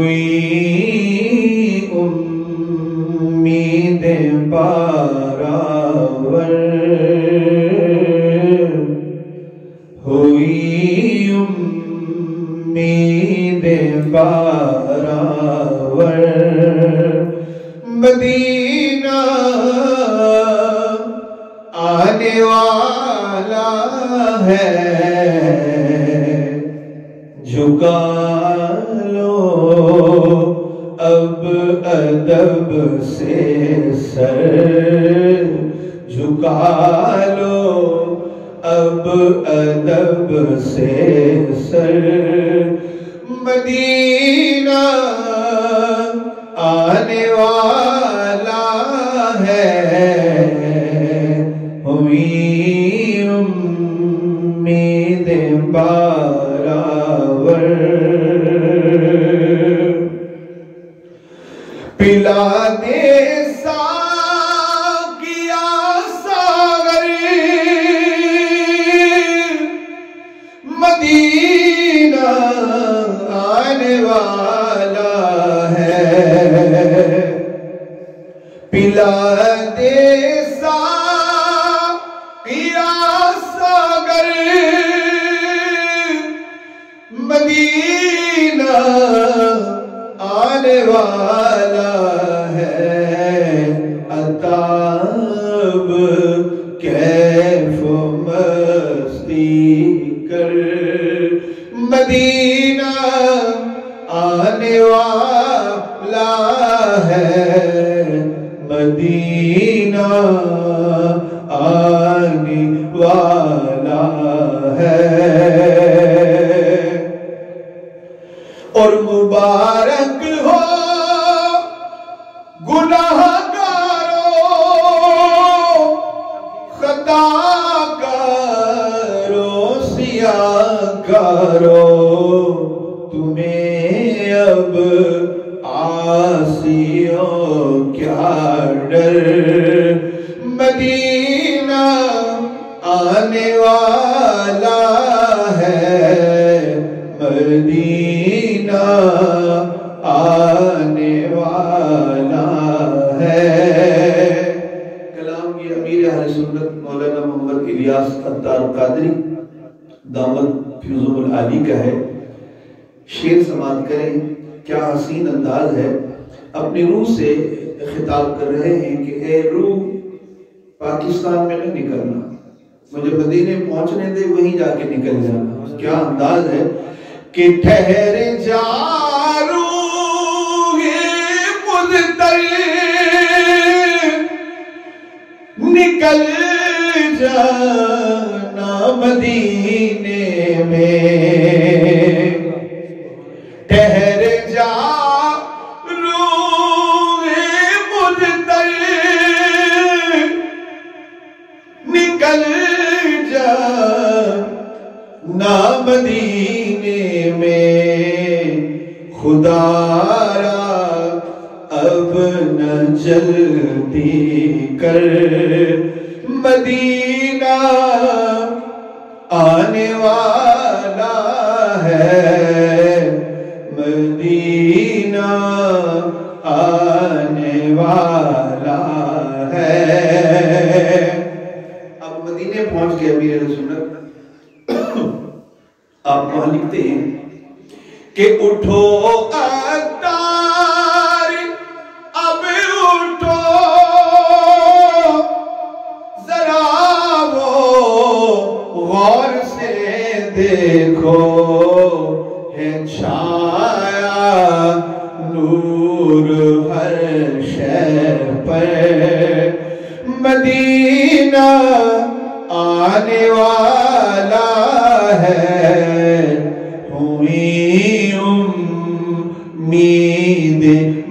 ہوئی امید بارآور، ہوئی امید بارآور، مدینہ آنے والا ہے، جھکا لو اب ادب سے سر، جھکا لو اب ادب سے سر، مدینہ آنے والا ہے، ہوئی امید بارآور، پلا دے ساقیا ساغر، مدینہ آنے والا ہے، پلا دے ساقیا ساغر، مدینہ آنے والا ہے، عطاب کیف مستی کر، مدینہ آنے والا ہے، مدینہ آنے والا ہے، اور مبارک ہو گناہگاروں، خطا کاروں، سیاہکاروں، تمہیں اب عاصیوں کیا ڈر، مدینہ آنے والا ہے، مدینہ آنے والا ہے۔ کلام یہ امیر اہل سنت مولانا محمد الیاس عطار قادری دامت فیضم العالی کا ہے۔ شعر سماعت کریں، کیا حسین انداز ہے۔ اپنی روح سے خطاب کر رہے ہیں کہ اے روح، پاکستان میں نہیں نکلنا، مجھے مدینے پہنچنے دے، وہیں جا کے نکل جانا۔ کیا انداز ہے کہ ٹھہر جا روح مضطر، نکل جانا مدینے میں، ٹھہر جا روح مضطر، نکل جانا مدینے میں، خدا را اب نہ جلدی کر، مدینہ آنے والا ہے، مدینہ آنے والا ہے۔ اب مدینے پہنچ گئے امیر اہل سنت، آپ وہاں لکھتے ہیں کہ اٹھو عطار اب اٹھو، ذرا وہ غور سے دیکھو، ہے چھایا نور ہر شے پر، مدینہ آنے والا ہے، ہوئی امید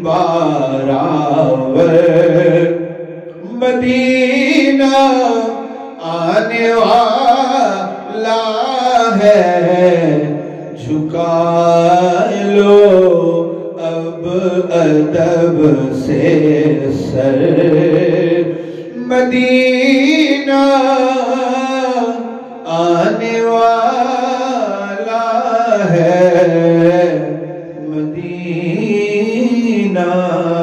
بارآور، مدینہ آنے والا ہے، جھکا لو اب ادب سے سر، مدینہ آنے والا ہے، مدینہ مدینہ